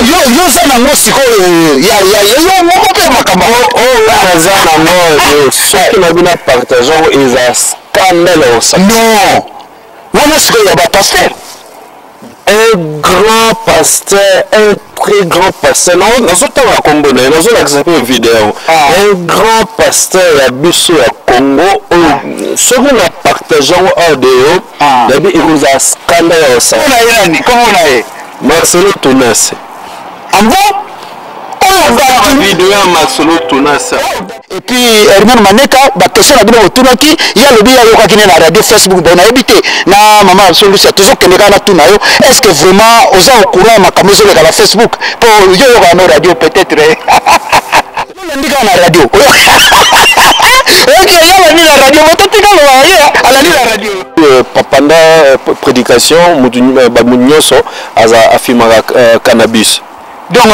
yo ça na moi siko ya yo moko pe makamba oh ça na moi ce qui m'a bien partagé ils a scandale ça non wana siko ya ba pasteur un grand pasteur, un très grand pasteur. Non, nous sommes à Congo, nous sommes accepté une vidéo. Un grand pasteur à Bissau à Congo, ce qu'on a partagé en audio, il nous a scandé ça. Comment on a eu Marcelo Tounas. En bon vidéo Marcelo Tounas. Et puis Herman Maneka, la question a bien autour qui il y a le bien qui est la radio Facebook on a habité na maman Absolu c'est toujours que les gars tout nayo est-ce que vraiment aux gens au courant ma caméra sur la Facebook pour yo la radio peut-être on dit qu'on a radio OK il y a la radio on la radio pendant prédication Bamunyoso a filmé cannabis. Donc yo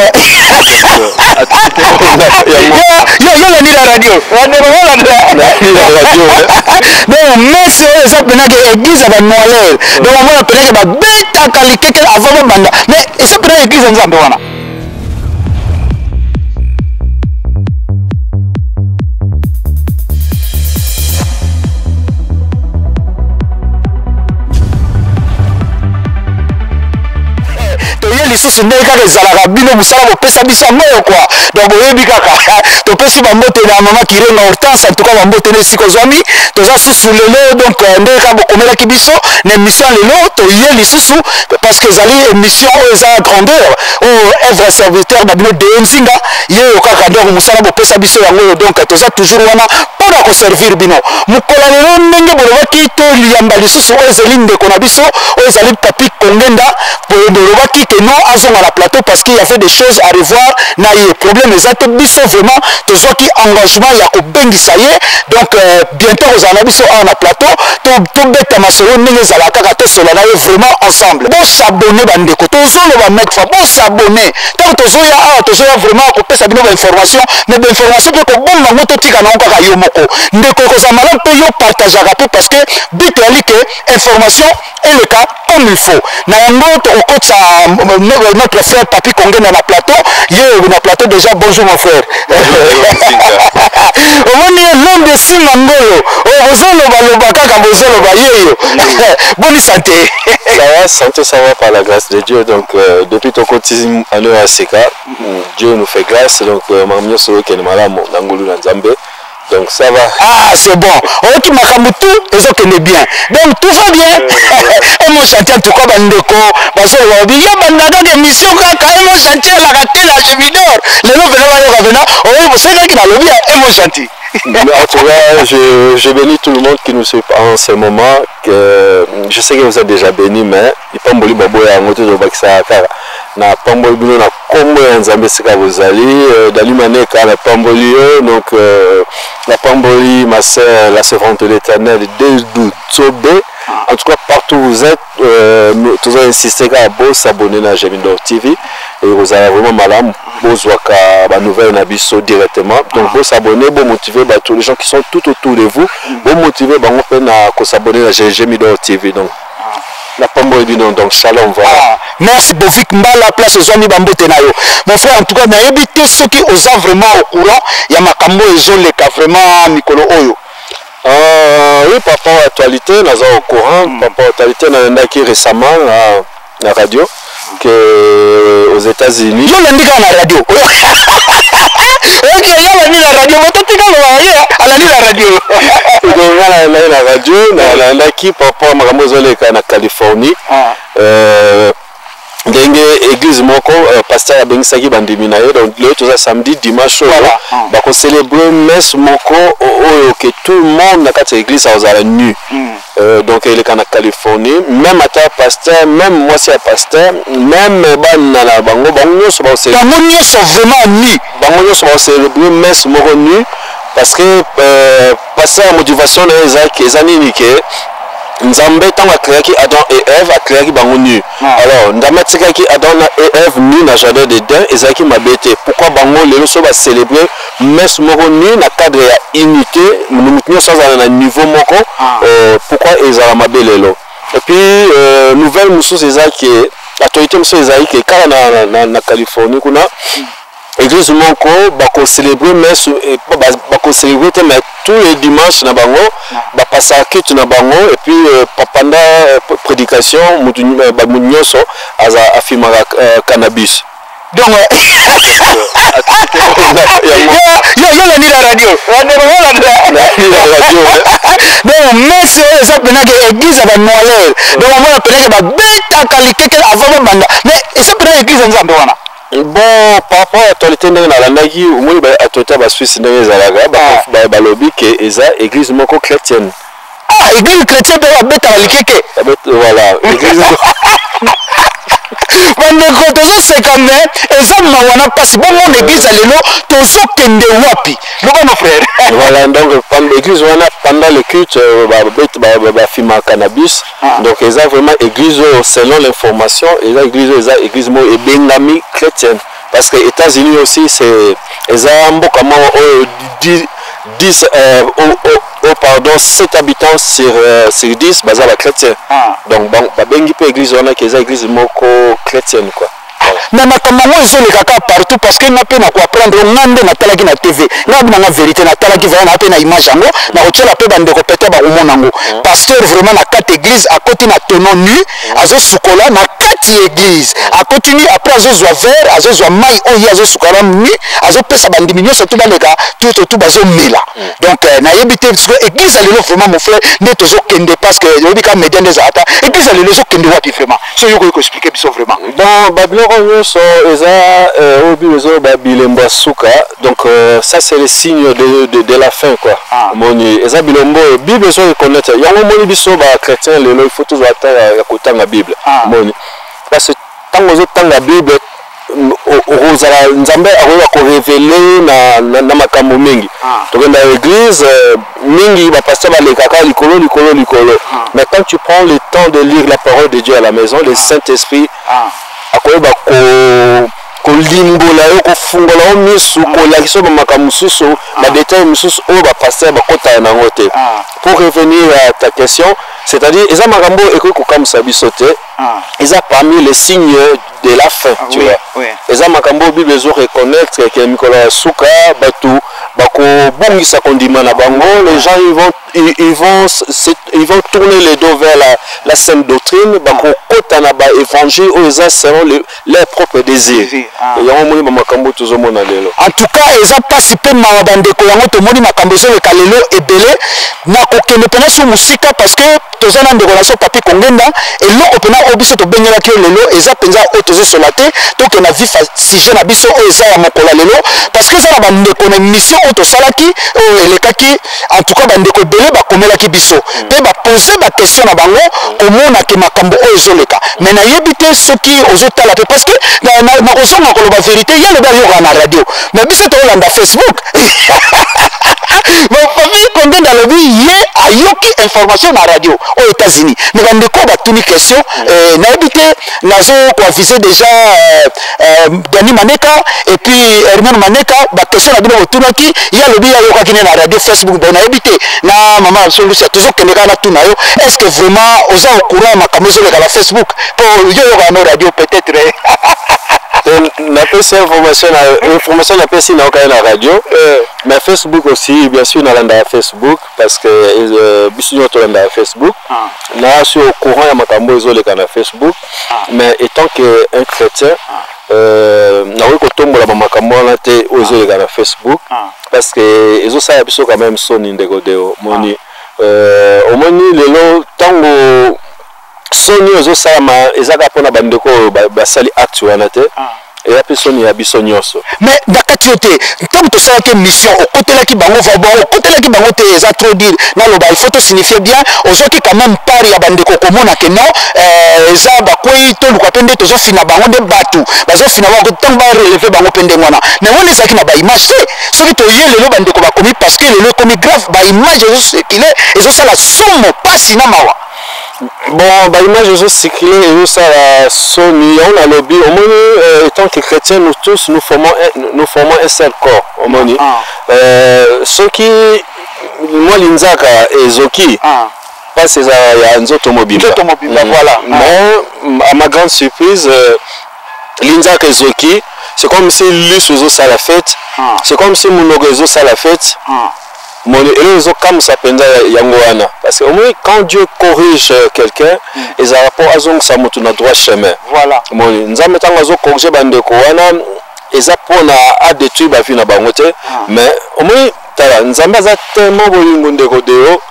la radio donc mais c'est ça pendant que église va noyer donc on va penser que ba beta qualité avant banda mais ça pendant église nzambe wana lisusu ndenge kaka ezalaka bino mosala bopesa biso yango quoi donc boyebi kaka topesi bambote na mama Kirenga Hortense en tout cas bambote na esika ozwami toza susu lelo donc ndenge kaka bokomelaki biso na émission lelo toye lisusu parce que ezali émission oyo eza grandeur oyo œuvre serviteur na bino de nzinga ye oyo kaka donc mosala bopesa biso yango donc toza toujours wana mpona koservir bino mokola lelo ndenge bolobaki toliyamba lisusu oyo ezali ndeko na biso oyo ezali Papi Kongenda bolobaki ke non azonga la plateau parce qu'il y avait des choses à revoir na ye problème ezate biso vraiment tozwaki engagement ya kobengisa ye donc bientôt ozala biso awa na plateau tobeta masolo ndenge ezalaka kaka tosola na ye vraiment ensemble bosabone bandeko tozoloba mekfa bosabone ntango tozoya awa tozoya vraiment kopesa bino bainformation mais bainformation mpe kobomba yango totika nango kaka yo moko ndeko ekozala malamu mpe yo partageaka mpe parce que but eyali ke information eleka comme il faut na yango tokokotisa notre frère Papi Kongenda na plateau ye na plateau déjà bonjour mon frère omoni l'homme de Singangolo bozoloba kaka bozoloba yeyo bonne santé ça va par la grâce de Dieu donc depuis ton quotidien à l'heure à Seka Dieu nous fait grâce donc mamio solo ken malamu nangulu na Nzambe. Donc ça va. Ah c'est bon. Ok makamutu ezo kene bien. Donc tout va bien. Et mon chantier en tout cas bandeko bazo wabi ya bandaka de mission kaka et mon chantier la raté la chemineur. Le nom venant oh vous savez qu'il a le bien et mon chantier. En tout cas, je bénis tout le monde qui nous suit en ce moment. Que je sais que vous êtes déjà bénis, mais il pas mboli baboya ngoto zo bakisa kaka. Na pamboli bino na kombo ya Nzambe sika bozali dali maneka na pamboli donc la pamboli ma sœur la servante de l'Éternel de Tsobe. En tout cas partout où vous êtes tous insistez à s'abonner à Gemindor TV et vous avez vraiment malade bozwaka ba nouvelle na biso directement donc vous s'abonner vous motiver tous les gens qui sont tout autour de vous vous motiver bango pe na ko s'abonner à Gemindor TV donc la pamboli bino donc shalom voilà. Merci Bovik Mbala place aux amis bambote na yo mon frère en tout cas na éviter ceux qui osent vraiment au courant il y a makambo ezoleka vraiment mikolo oyo. Oui, par rapport à l'actualité, nous sommes au courant. Par rapport à l'actualité, nous avons récemment à la radio que aux États-Unis. Yo l'as dit à la radio. Ok, yo l'as dit à la radio. Mais tu as dit à la radio. La radio, nous avons par rapport à la Californie. Ndenge église moko pasteur abengisaki bandimi na yo donc le toza samedi dimanche ba ko célébrer messe moko oyo que tout le monde na kati église azala nu donc il est en Californie même ata pasteur même moi c'est pasteur même bana na bango nyonso ba célébrer bango nyonso vraiment nu bango nyonso ba célébrer messe moko nu parce que pasteur motivation na ezaki ezani ke Nzambe tango créaki Adam et Ève a créaki bango nu. Alors Nzambe tikaki Adam et Ève nu na jardin d'Éden ezaki mabete. Pourquoi bango lelo so ba célébrer messe moko nu na cadre ya unité nous sans na niveau moko pourquoi ezala mabelelo. Et puis nouvelle mususu ezaki l'autorité monsieur Esaïe qui est na Californie kuna église moko bako célébrer messe bako célébrer mais tous les dimanches na bango ba passer kitu na bango et puis pendant prédication mutu nyonso aza afimaka cannabis. Donc yo ni la radio donc messe ça pena que église va noyer donc on pena que ba beta qualité avant banda mais ça pena église nzambe wana. Bon par rapport à l'autorité ndenge na landaki omoni ba autorité ba Suisse ndenge ezalaka ba lobby que eza église moko chrétienne. Ah église chrétienne ba beta qualité voilà église bandeko tozosekame eza mawana mpasi bongo na église ya lelo tozokende wapi loba mon frère. Voilà donc l'église wana pendant le culte bafima cannabis donc eza vraiment église selon l'information eza église mo ebengami chrétienne parce que États-Unis aussi c'est eza mboka moko oyo 7 habitants sur 10 baza ba chrétien. Donc ba bengi pe église wana ki eza église moko chrétienne quoi. Mais makambo ngo ezoleka partout parce que na pe na ko apprendre ngande na talaki na TV na bina na vérité na talaki vraiment na pe na image yango na kotola pe bande ko pete ba komona ngo pasteur vraiment na kati église à côté na tonon nu azo sukola na kati église a continue après azo zwa verre azo zwa mai oyi azo sukola nu azo pesa bandi minyo surtout baleka tout bazo mela donc na yebité église a lelo vraiment mon frère ne tozo kende parce que yobi ka médian des ata église a lelo zo kende wapi vraiment so yoko expliquer biso vraiment dans Babylone so eza obilezo ba bilembo suka donc ça c'est le signe de la fin quoi. Moni eza bilombo Bible so reconnaître yango moni biso ba chrétien lelo il faut toujours attendre ya kotanga Bible moni parce que tango zo tanga Bible ozala nzambe akoya ko révéler na makambo mingi tokenda église mingi ba pasteur balekaka likolo mais quand tu prends le temps de lire la parole de Dieu à la maison le Saint-Esprit akoyeba kolimbola yo kofungola yo misu kolakisa bamaka mosusu badetail mosusu oyo bapaster bakotana nango te. Pour revenir à ta question, c'est-à-dire eza makambo ekoki kokamwisa biso te eza parmi les signes de la fin tu vois eza makambo Bible ezo reconnaître que mikolo ya suka batu bakobongisa kondima na bango les gens ils vont tourner les dos vers la sainte doctrine bakokota na ba évangile oyo eza selon leur propre désir yango moni bamakambo tozomona lelo en tout cas eza pasi pe mawa bandeko yango tomoni makambo ezoleka lelo ebele na kokende pena sur musika parce que toza na ndeko na so papi kongenda eloko pena oyo biso tobengelaki lelo eza penza oyo tozosola te tokende na vif sujet na biso oyo eza ya mokola lelo parce que eza na bandeko na mission oyo tosalaki oyo elekaki en tout cas bandeko ebele bakomelaki biso mpe bapose baquestion na bango komonake makambo oyo ezoleka mais nayebi te soki ozotala te parce que nakozonga koloba vérité ya loba yoka na radio mais biso toolanda Facebook famille Condé nalobi ye ayoki information na radio aux États-Unis mais bandeko batuni question nayebi te nazo koavise déjà Dani Maneka et puis Herman Maneka baquestion na bino otunaki ya lobi ayokaki na radio Facebook bon nayebi te na mama solution tozokende kaka na tuna yo est-ce que vraiment oza au courant makambo ezoleka na Facebook po yo yoka na radio peut-être napesi information napesi na okaya na radio mais Facebook aussi bien sûr nalanda ya Facebook parce que biso nyoto tolanda ya Facebook na sur au courant ya makambo ezoleka na Facebook mais étant que un chrétien nakoki kotombola bamakambo wana te oyo ezoleka na Facebook parce que ezosala biso quand même soni ndeko deo moni omoni lelo ntango soni ezosalama ezaka mpona bandeko oyo basali acte wana te eya mpe soni ya biso nyonso mais nakati yo te ntango tosalaki mission okotelaki bango vabon okotelaki bango te eza trop dire naloba il faut tosignifier bien ozwaki quand même part ya bandeko komona ke non eza bakwei toluka mpe nde tozofina bango nde bato bazofina bango ntango bareleve bango mpe ndenge wana mais wana ezalaki na baimage te soki toye lelo bandeko bakomi parce que lelo ekomi grave baimage ezosekile ezosala somo pasi na mawa. Bon, bah image je cyclé et ça Sony on a lobby au moins étant que chrétiens nous tous nous formons un seul corps au moins ceux qui moi l'inzaka et Zoki passe il y a un autre mobile. Voilà. Mais à ma grande surprise, Linda Kezoki, c'est comme si lui sous ça la fête, c'est comme si mon réseau ça la fête. Mon réseau comme ça pendant Yangoana. Parce que au moins quand Dieu corrige quelqu'un, ils ont rapport à son ça monte dans droit chemin. Voilà. Mon nous avons tant corriger bande koana, ils apprennent à détruire la vie na bangote, mais au moins nous avons tellement bolingo de rodeo.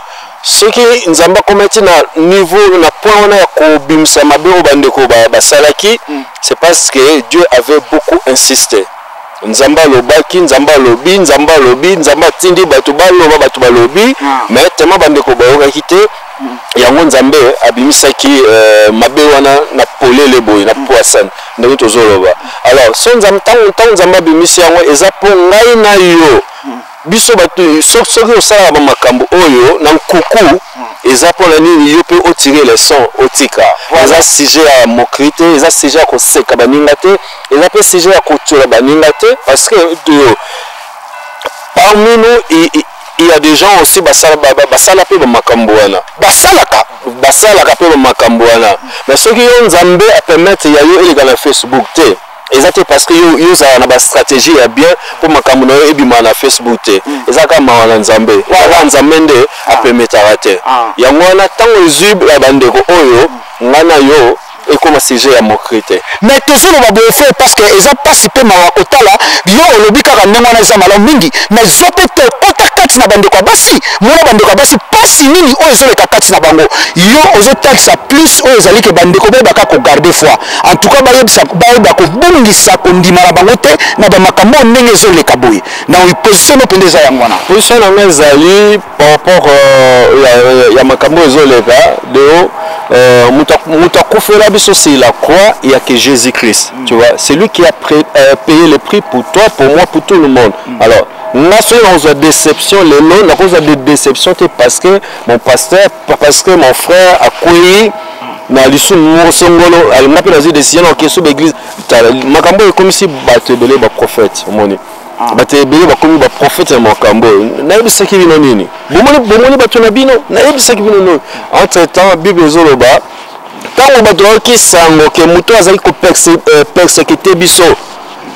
Ce qui nous avons commetté na niveau na point on a ko bimsa mabero bande ko ba salaki, c'est parce que Dieu avait beaucoup insisté. Nzamba lobaki, nzamba lobi, nzamba lobi, nzamba tindi batu balobi, mais tellement bande ko baoka kité, yango nzambe abimisaki mabe wana na polele boy na poisson ndenge tozoloba. Alors son nzamba tant nzamba abimisi yango eza po ngai na yo. Biso batu soki osala ba makambo oyo na nkuku eza po na nini yo pe otirer les sons otika. Eza sujet à mokrite, eza sujet à koseka baninga te, eza pe sujet à kotura baninga te parce que parmi nous il y a des gens aussi basala pe ba makambo wana. Basalaka pe ba makambo wana. Mais soki yo nzambe a permettre ya yo eleka na Facebook te. Exactement parce que yo za na stratégie ya bien pour makambo et bima na Facebook te ezaka mawana nzambe wala nzambe nde apemetara te yango wana tango zub la bandeko oyo ngana yo et comme sujet à mokrite mais toujours le babo fait parce que ils ont participé ma kotala yo olobi kaka ndenge na za malamu mingi mais zopete kotakati na bandeko basi mona bandeko basi pasi nini o ezole kakati na bango yo ozo taxa plus o ezali ke bandeko be baka ko garder foi en tout cas ba yebisa ko bungisa ko ndima na bango te na ba makambo ndenge ezole kaboy na position no pendeza yango na position na ngazali par rapport ya makambo ezole ka de mutakufela biso c'est la croix il y a que Jésus-Christ tu vois c'est lui qui a payé le prix pour toi pour moi pour tout le monde alors nous avons déception les noms nous avons des déceptions parce que mon pasteur parce que mon frère a couillé na lisu mosongolo alinga pe nazi décision na keso l'église makambo est comme si batebele ba prophète moni batebele ba comme ba prophète na makambo na yebisa ki bino nini bomoni batu na bino na yebisa ki bino no entre temps bible ezoloba tango bato ki sango ke muto azali ko persécuter biso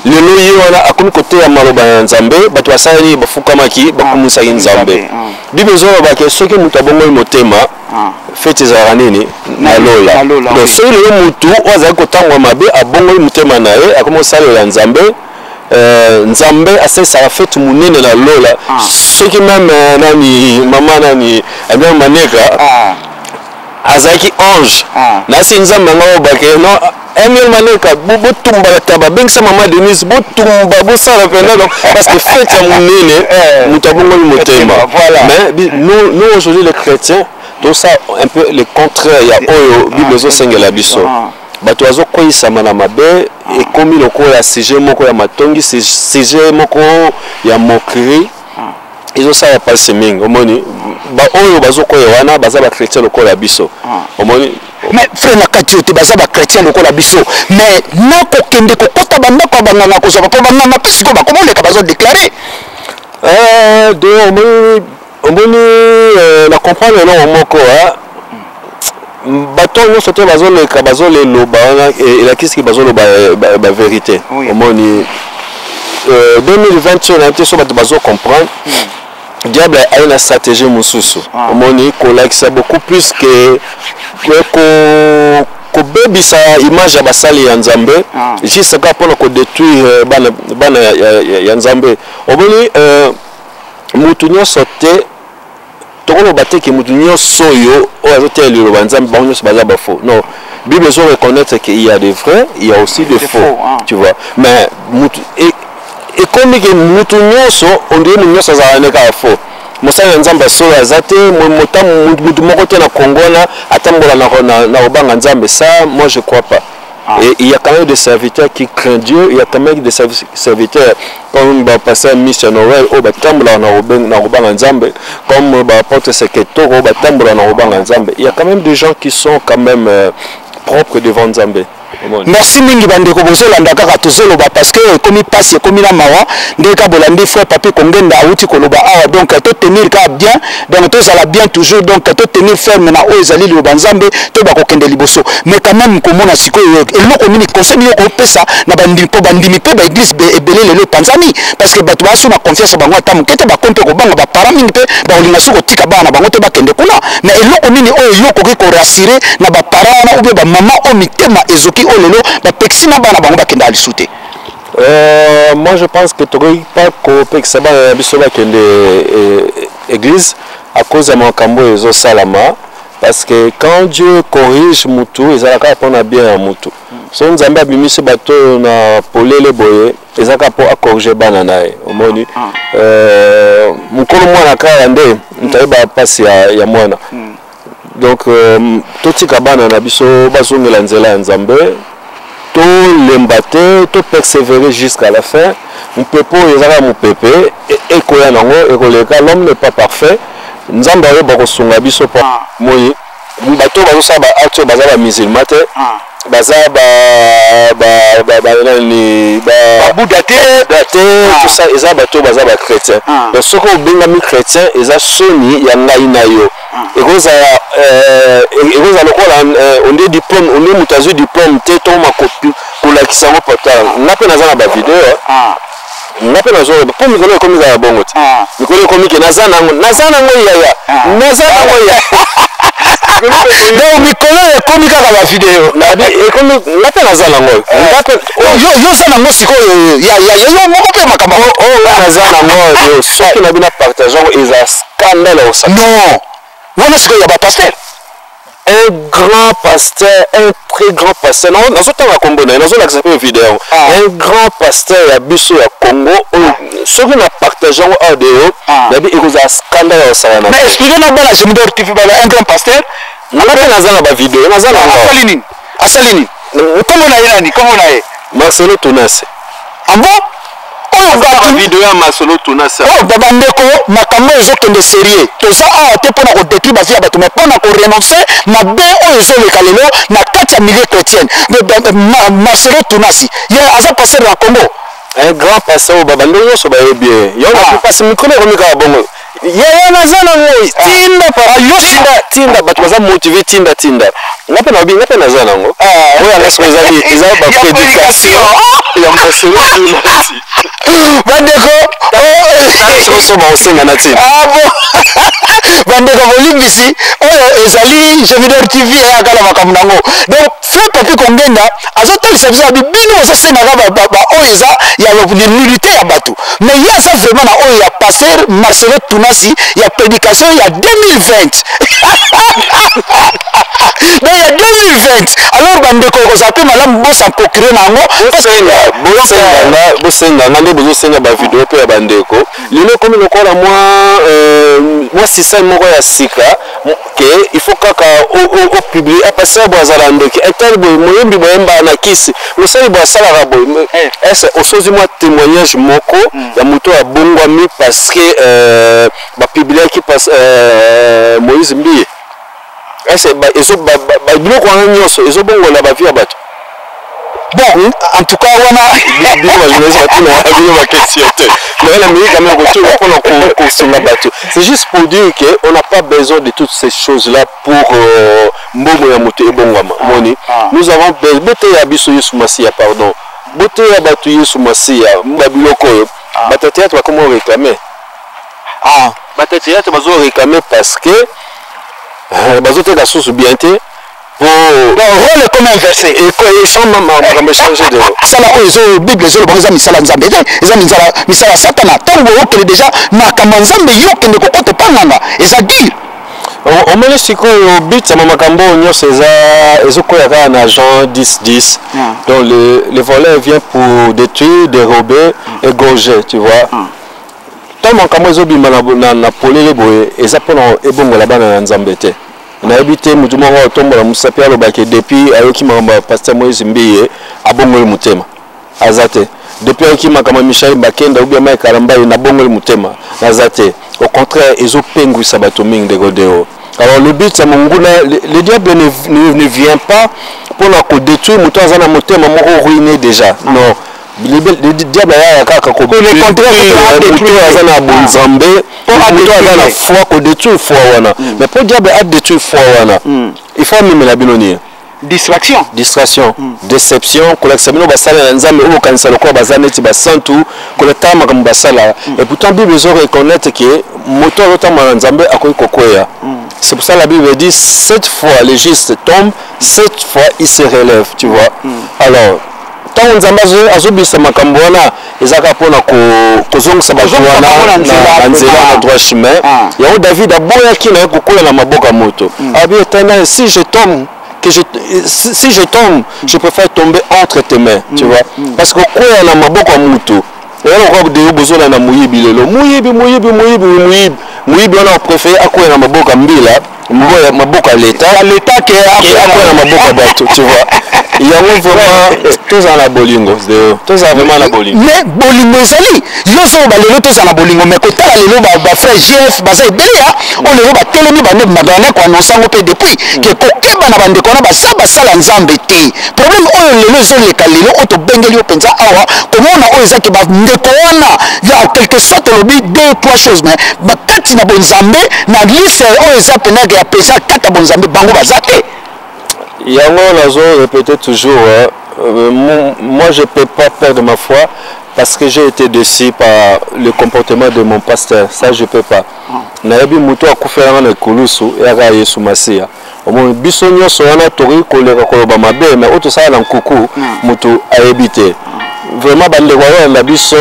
lelo ye wana akomi kote ya maloba ya nzambe bato basali bafukamaki bakumusaki nzambe bible ezoloba ke soki muto abongoli motema fete ezalaka nini na lola donc soki lelo mutu oyo azali kotangwa mabe abongoli motema na ye akomi kosalela nzambe nzambe asalisaka fete monene na lola soki meme nani mama nani amia maneka azalaki ange nasi nzambe yango bake no Emile Maneka botumba la taba bengisa mama Denise botumba bosala pena donc parce que fête ya monene mutabongo motema mais nous aujourd'hui les chrétiens tout ça un peu le contraire ya oyo bible zo sengela biso bato azo koyisama na mabe ekomi lokola sujet moko ya matongi sujet moko ya moquerie ils ont ça ya passe mingi omoni ba oyo bazokoya wana baza ba chrétien lokola biso omoni mais frère nakati ote baza ba chrétien lokola biso mais nako kende kokota bandako banganga kozwa po banganga pe siko bakomoleka bazo déclarer de omoni na comprendre non moko bato nyonso te bazoleka bazoleloba wana elakisi bazoloba ba vérité omoni 2020 na te so bato bazo comprendre diable a une stratégie mususu omoni kolakisa beaucoup plus que ko bebisa image ya basali ya nzambe juste ka pona ko détruire bana ya nzambe omoni mutu nyonso te tokoloba te ke mutu nyonso oyo oyo azotela liloba nzambe bango nyonso baza bafaux non bible ezo reconnaître qu'il y a des vrais il y a aussi des faux tu vois mais mutu et comme que mutu nyonso ondire mutu nyonso azala neka faux mosala ya nzambe solo aza te mutu moko te na kongona atambola na kobanga nzambe ça moi je crois pas. Et il y a quand même des serviteurs qui craignent Dieu, il y a quand même des serviteurs comme le pasteur Michel Noël, comme l'apôtre Seketo, il y a quand même des gens qui sont quand même propres devant Nzambe. merci mingi bandeko bozolanda kaka tozoloba parce que ekomi pasi ekomi na mawa nde ka bolandi frère papi kongenda auti koloba awa donc to tenir ka bien donc tozala bien toujours donc to tenir ferme na oyo ezali liloba nzambe to bakokende liboso mais quand même komona sikoyo eloko nini conseil yo kopesa na bandimi mpe baeglise ebele lelo Tanzanie parce que bato baso na confiance bango ata moke te bakonte kobanga baparent mingi mpe baolinga so kotika bana na bango te bakende kuna mais eloko nini oyo yo koki korassire na baparent wana oubien bamama oyo mitema ezoki oyo lelo bapekisi na bana bango bakende alisu te. Moi je pense que tu n'aurais pas coopéré que ça va l'église à cause de mon cambo et zo salama parce que quand Dieu corrige mutu ils ont qu'à prendre bien à mutu. So nous avons bien mis ce bateau na polele boye ils ont qu'à corriger banana au moni. Mukolo mwana karande ntaiba passe ya mwana. Donc tout kabana na biso bazongela nzela nzambe. To l'embate, to persévérer jusqu'à la fin. Mon pepo, il y a mon pépé, et l'homme n'est pas parfait. Nous avons dit que nous avons dit que bateau bazosaba acte bazaba musulman te bazaba daté tout ça eza bateau bazaba chrétien donc ce qu'on bengami chrétien eza soni ya ngai na yo egoza lokola on dit diplôme on est mutazu diplôme te to makopi kolakisa ngo portal ngape naza na ba video ngape nazo po mikolo ekomi za bongo te mikolo ekomi ke naza nango yaya donc mikolo ekomi kaka ba video ekomi ngape naza nango yo za nango sikoyo yo moko pe makambo naza nango soki na bina partageant eza scandale au ça non wana sikoyo ya ba pasteur un grand pasteur, un très grand pasteur. Non, nous sommes à Congo, nous sommes accepté une vidéo. Un grand pasteur à Bissau à Congo, ceux qui nous partageons audio, il y a un scandale au Sarana. Mais expliquez-nous bien, je me dois un grand pasteur. Nous avons une vidéo, nous avons Assalini. Comment on a eu Marcelo Tounas. Ah bon? Vidéo ya Marcelo Tounas. Oh, babandeko makambo ezokende sérieux. Toza awa te pona ko détruire ba vie ya bato mais pona ko renoncer mabe oyo ezoleka lelo na kati ya milieu chrétienne. Marcelo Tounas, il aza pasteur na Congo. Un grand pasteur babandeko so ba bien. Yo na passe micro ko mika bongo. Ya naza na ngoi. Tinda para yo tinda bato baza motiver tinda. Ngape na bien ngape naza nango. Oya laisse ezali ezali ba prédication. Ya Marcelo Tounas. Bandeko bandeko bolimbisi oyo ezali Jemidor TV yakala makambo nango donc frère papi kongenda azotalisa biso bino ososengaka oyo eza ya l'unité ya bato mais ye aza vraiment na oyo ya pasteur Marcelo Tounas ya prédication ya 2020 donc ya 2020 alors bandeko kozala mpe malamu bosa procuré nango bosenganga nde bozosenga bavideo mpe ya bandeko lelo komi lokola mwa système moko ya sika ke il faut kaka opublie apasser bwazala ndoki etali boye moyembi boyemba na kisi mosali bwasalaka boye ese osozi mwa témoignage moko ya moto abongwami parce que bapubliaki Moïse Mbiye ese biloko wana nyonso ezobongola bavi ya bato. Bon, en tout cas, c'est juste pour dire qu'on n'a pas besoin de toutes ces choses-là pour nous avons besoin pardon. Comment réclamer? Parce que pour rôle comme inversé et ils sont même changer de ça la ozo bible zo bonza misala nzambe eza misala satana tango okele déjà na kamanzambe yokende kokoto panganga eza dire on me laisse que au but ça makambo nyose ezokoya ka na Jean 10:10 donc le voleur vient pour détruire, dérober, égorger, tu vois. Tant makambo ezobima na polele boye eza pona ebongola bana na nzambe te. Na habité mutumo wa tombola musapi alobaki depuis ayoki mamba pasteur Moïse Mbiye abongole mutema azate depuis ayoki makama Michel Bakenda ou bien Mike Karamba na bongole mutema azate au contraire ezo pengu sabato mingi de godeo Alors le but c'est le diable ne vient pas pour la détruire moto azana moto maman ruiné déjà. Non. Le diable a kaka ko le détruire azana bonzambe pour la foi ko détruire foi wana. Mais pour diable a détruire foi wana. Il faut même la binonie. Distraction, déception, collectionner basala nzambe ou kansala ko bazana ti basantu ko letama comme basala. Et pourtant Bible ils reconnaître que moto lotama nzambe akoyi kokoya. C'est pour ça que la Bible dit 7 fois le juste tombe, 7 fois il se relève, tu vois. Alors, tant que nous avons makambo wana ezaka pona kozongisa bato wana na nzela na droit chemin. Yango David aboyaki na kokoya na maboka moto. Abi Éternel, si je tombe, je préfère tomber entre tes mains, tu vois. Parce que kokoya na maboka moto. Et alors on a besoin na muyibi lelo. Muyibi on a préféré akoya na maboka mbila. Maboka l'État qui est à maboka bateau, tu vois. Il y a vraiment tous en la bolingo, tous vraiment la bolingo. Mais bolingo ezali, yo so ba lelo tous en la bolingo, mais côté la lelo ba frère GF ba ça belia, on lelo ba telemi ba ne madonna ko annoncer ngo depuis que kokeba na bande kona ba sala nzambe te. Problème oyo lelo zo le kalelo auto bengeli openza awa, comment na oyo zaki ba ndeko wana, ya quelque sorte lobi 2-3 choses mais ba kati na bonzambe na liste oyo za penaka ya pesa kata bonzambe bango bazate. Yango nazo répéter toujours, moi je ne peux pas perdre ma foi parce que j'ai été déçu par le comportement de mon pasteur. Ça je ne peux pas. Nayebi muto akufera na kulusu yaka Yesu Masia. Omo biso nyonso wana tori koleka koloba mabe mais auto sala nkuku muto ayebite. Vraiment bande kwa na biso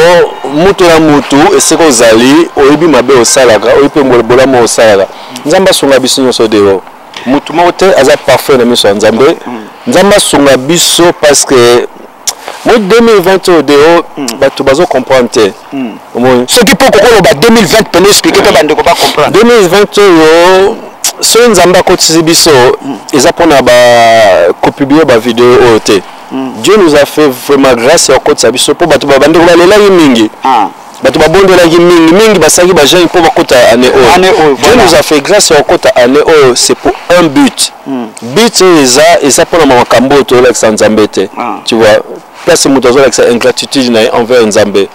muto na mutu eseko zali oyebi mabe osalaka oyipe ngolobola mo osalaka. Nzamba sunga biso nyonso deo. Mutu mote aza parfait na miso nzambe. Nzamba sunga biso parce que moi 2020 deo bato bazo comprendre te. Ce qui peut kokoloba 2020 peut expliquer que bande ko pas comprendre. 2020 yo so nzamba ko tsibiso eza pona ba ko publier ba vidéo ote. Dieu nous a fait vraiment grâce à côté biso pour bato ba bande ko balela mingi. Bato ba bondo la mingi basaki ba jeune pour bakota année o. Dieu nous a fait grâce à côté année o, c'est pour un but. But eza pona makambo to la nzambe te. Tu vois, place muto zo la ingratitude na envers nzambe.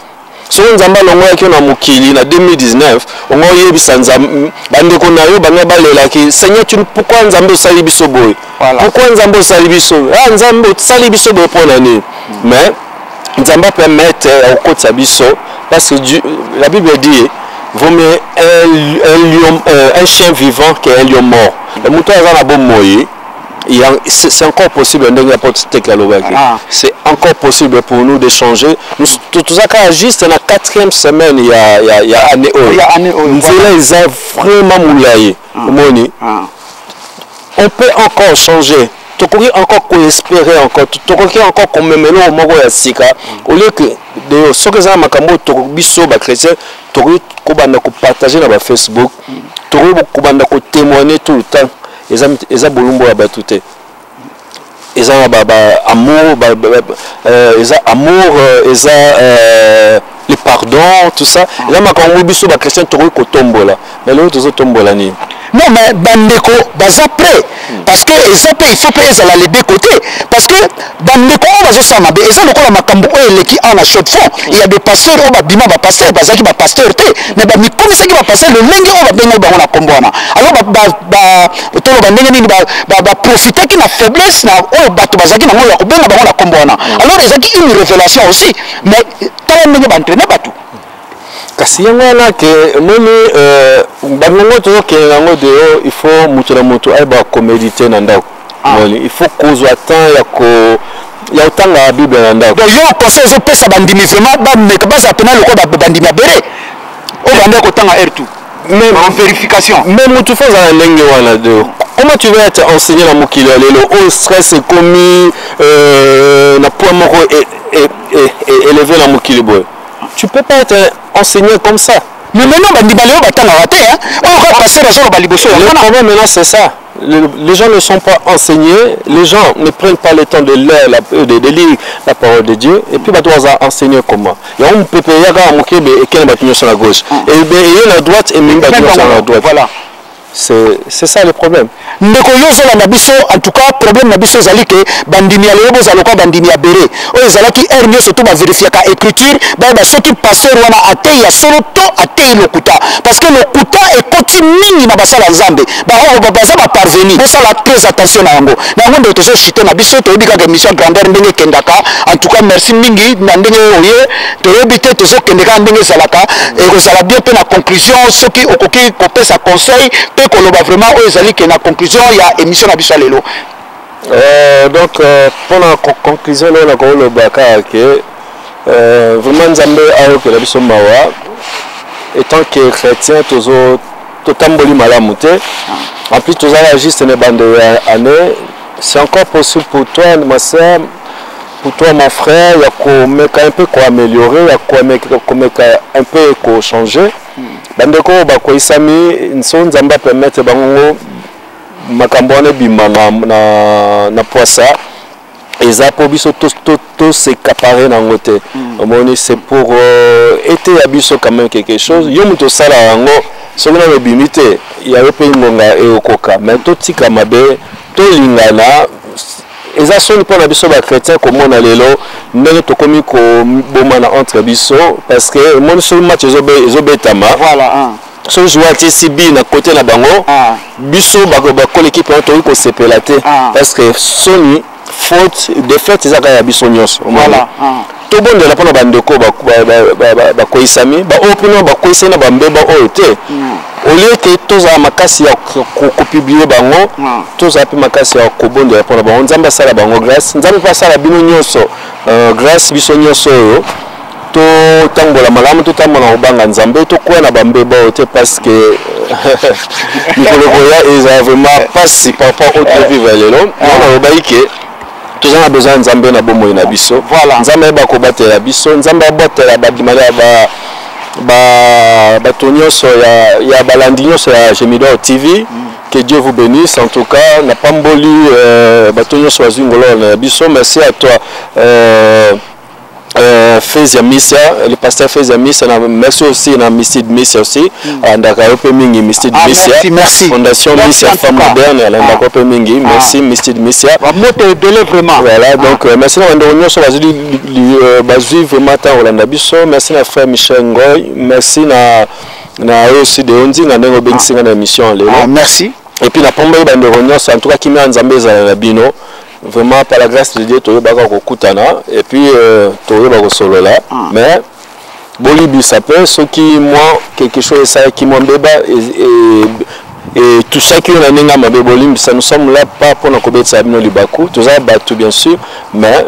So nzamba longo yaki na mukili na 2019 ongo yebisa nzambe bande ko na yo banga balela ki Seigneur tu pourquoi nzambe osali biso boy. Pourquoi nzambe osali biso? Ah nzambe osali biso boy pour l'année. Mais nzamba permettre au côté sa biso parce que Dieu, la Bible dit vaut mieux un chien vivant qu'un lion mort. Le mouton a un bon moyen. C'est encore possible c'est encore possible pour nous d'échanger. Nous tout ça juste dans la 4e semaine il y a année nous avons vraiment moulaye. On peut encore changer. Tu peux encore espérer encore. Tu peux encore commémorer au moment où sika. Au lieu que de ce que ça makambo tu biso ba chrétien tu peux partager dans Facebook. Tu peux témoigner tout le temps. Eza bolumbo ya batute. Eza amour le pardon tout ça. Eza makambo biso ba chrétien tu peux kotombola. Mais l'autre zo tombola ni. Non mais bandeko baza prêt parce que eza pe il faut que ezala les deux côtés parce que bandeko bazo sama be eza lokola makambo oyo leki en short fond il y a des pasteurs au babima ba pasteur bazaki ba pasteur te mais ba mikomisaki ba pasteur le lenge o ba benga ba na kombona alors ba tolo ba ndenge nini ba profiter ki na faiblesse na oyo bato bazaki na moyo ko benga ba na kombona alors ezaki une révélation aussi mais tala ndenge ba entraîner bato kasi yango wana ke moni bango to ke yango de il faut mutu na mutu ay ba coméditer na ndako il faut kozwa temps ya utanga la Bible na ndako donc yo conseil zo pesa bandimi vraiment ba meka ba za pena loko ba bandimi abere o bande ko tanga R2 même en vérification même mutu faut za lenge wana de comment tu vas être enseigné na mokili lelo au stress commis na point moko élevé na mokili boy. Tu peux pas être enseigné comme ça. Mais maintenant, le problème maintenant c'est ça. Les gens ne sont pas enseignés, les gens ne prennent pas le temps de lire la parole de Dieu. Et puis, ils doivent enseigner comment. Il y a un peu de gens qui sont à gauche. Et il y a à droite et même à droite. Voilà. c'est ça le problème. Ndeko yozo la nabiso en tout cas problème nabiso zali que bandimi ya lebo zaloka bandimi ya bere o ezalaki ernyo surtout ba vérifier ka écriture ba soki pasteur wana ate ya solo to ate lokuta parce que lokuta est continue na basala nzambe ba o baza ba parvenir bo sala très attention na yango na ngo ndo tozo chiter na biso to bika ka mission grandeur ndenge kendaka en tout cas merci mingi na ndenge oye to yebite tozo kendeka ndenge salaka et ko sala bien pe na conclusion soki okoki ko pesa conseil pe ko loba vraiment o ezali que na conclusion il y a émission na biso lelo donc pour la conclusion là ko loba ka que vraiment nzambe ayo que la biso mawa étant que chrétien tozo totamboli malamu te en plus tozala juste ne bande année c'est encore possible pour toi ma sœur pour toi mon frère il y a quoi un peu quoi améliorer il y a quoi un peu quoi changer bandeko bakoisami nso nzamba permettre bango makambo wana bima na poisa eza po biso to se caparer na ngote omoni c'est pour été ya biso quand même quelque chose yo muto sala yango soki na bimité ya yo pe ngonga e okoka mais to tika mabe to lingana eza soni pour na biso ba chrétien komona lelo ndenge tokomi ko bomana entre biso parce que mon seul match ezobetama voilà so joueur TCB na côté na bango biso ba l'équipe on to ko sepela te parce que soni faute défaite ezaka ya biso nyonso voilà to bonde la pona bandeko ba koisami ba opino ba koisana ba mbeba o te au lieu que toza makasi ya ko publier bango toza pe makasi ya ko bonde la pona bango nzamba sala bango grâce nzamba pa sala bino nyonso grâce biso nyonso yo to tambola malamu to tambola obanga nzambe to kwa na bambeba o te parce que Nicolas Goya est vraiment pas si papa au vivre lelo on a obaike tous en a besoin nzambe na bomo na biso voilà nzambe ba ko batela biso nzambe batela ba dimala ba tonyo so ya balandinyo so ya Gemidor TV que Dieu vous bénisse en tout cas na pamboli ba tonyo so azingolo na biso merci à toi Fezia Misia, le pasteur Fezia Misia, merci aussi à Mistid Misia aussi, à Ndakaope Mingi, Mistid Misia, merci. Fondation Misia Femme Moderne, à Ndakaope Mingi, merci Mistid Misia. Vraiment. Voilà, donc merci à Ndonyo sur Bazu vraiment tant Olanda Bisso, merci à frère Michel Ngoy, merci à aussi de Ondi, à Nengo Bensinga na mission Léo. Merci. Et puis la pombe Bandonyo, c'est en tout cas qui met en Zambéza à la Bino. Vraiment par la grâce de Dieu tu vas kokutana et puis tu vas solo là mais bolibi ça peut ce qui moi quelque chose ça qui mon débat et tout ça qui on a ninga mabe bolimbi ça nous sommes là pas pour na kobetsa bino libaku tout ça batu bien sûr mais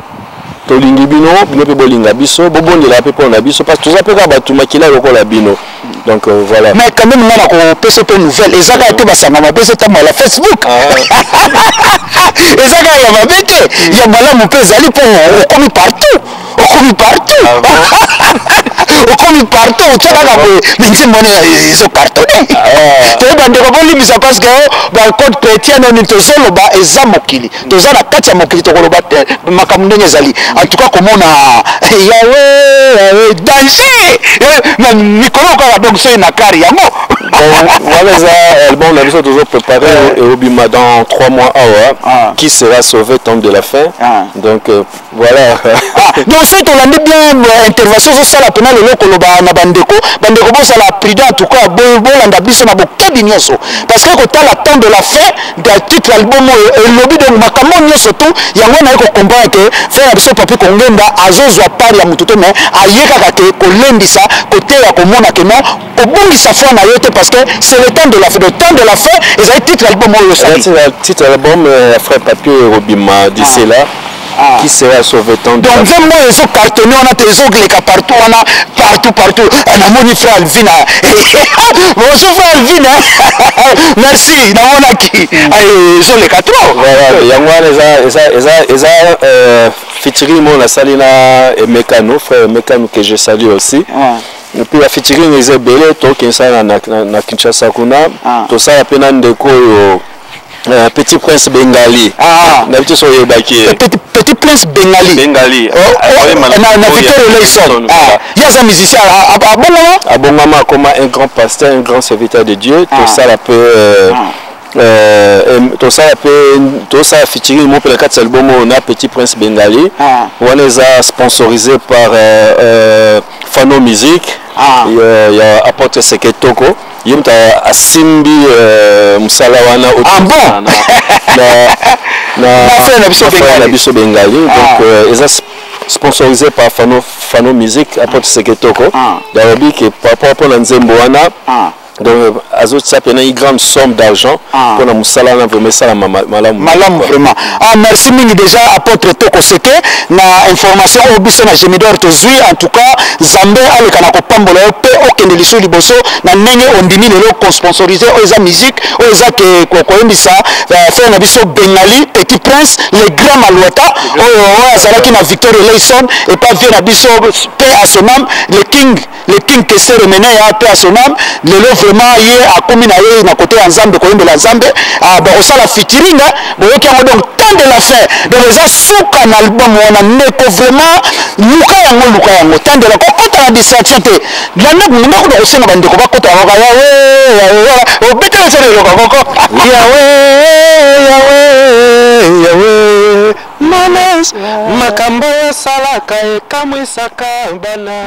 to lingi bino pe bolinga biso bobondela pe pour na biso parce que tout ça peut ka batu makila lokola bino donc voilà mais quand même on a PCP nouvelle et ça a été basanga ma PCP la Facebook et ça a mabete il y a malade mon père zali pour on partout on partout tu as la mingi monnaie ils ont cartonné tu es dans des volumes ça parce que ba code chrétien on te solo ba ezamokili to za na kati ya mokili to koloba makamundenge zali en tout cas comme on a yawe danger na mikolo ka donc c'est na kari yango voilà ça bon la mission toujours préparé et obima dans 3 mois qui sera sauvé tant de la fin donc voilà donc c'est on a bien intervention sur ça la penale le koloba na bandeko bo ça la prudent en tout cas bo landa biso na bokebi nyonso parce que quand la temps de la fin de titre album et lobby de makambo nyonso tout yango na ko comprendre que faire biso papi kongenda azozwa part ya mututo mais ayeka ka ke kolendisa côté ya komona que non obungisa foi na yote parce que c'est le temps de la fin et ça titre album le titre album frère papier Robima d'ici là qui sera sauvé tant de donc moi ils sont cartonnés on a des gens partout on a partout on a mon frère Alvina bonjour frère Alvina merci na on a qui ils ont les 4 voilà yangwa eza featuring mon Salina et Mekano frère Mekano que je salue aussi et puis la featuring les belé to kinsa na Kinshasa kuna to ça pena ndeko Petit Prince Bengali. D'habitude sur Yobaki. Petit Prince Bengali. Bengali. Na Victor Leison. Il y a un musicien à Bongama comme un grand pasteur, un grand serviteur de Dieu. Tout ça la peut tout ça featuring mon père 4 album on a Petit Prince Bengali. On les a sponsorisé par Fano Music. Il y a apporté Seketoko. Il y a Simbi Msalawana au na biso Bengali. Donc ils ont sponsorisé par Fano Music apporté Seketoko. D'Arabi qui par rapport à Nzemboana. Donc, Azot Sapena une grande somme d'argent pour la Moussala, vraiment ça, malam vraiment. Merci mini déjà apôtre Toko Seke na information au biso na Gemidor tozui en tout cas Zambé ale kana ko pambola pe okende liso liboso na nenge ondimi lelo ko sponsoriser oza musique oza ke ko yembisa faire na biso Bengali Petit Prince le grand Malouata azalaki na Victor Leison et pas bien na biso pe à son nom le king que c'est remené à pe à son nom lelo vraiment yé a commis na côté ensemble de la Zambé bon ça la featuring bon qui a donc tant de la fin donc les asuka na album on a neko vraiment luka yango tant de la contre la distraction te la nek mo ko senga bande ko ba kota wa yawe o bete le sere lo ko yawe manas makambo salaka e kamwe saka bana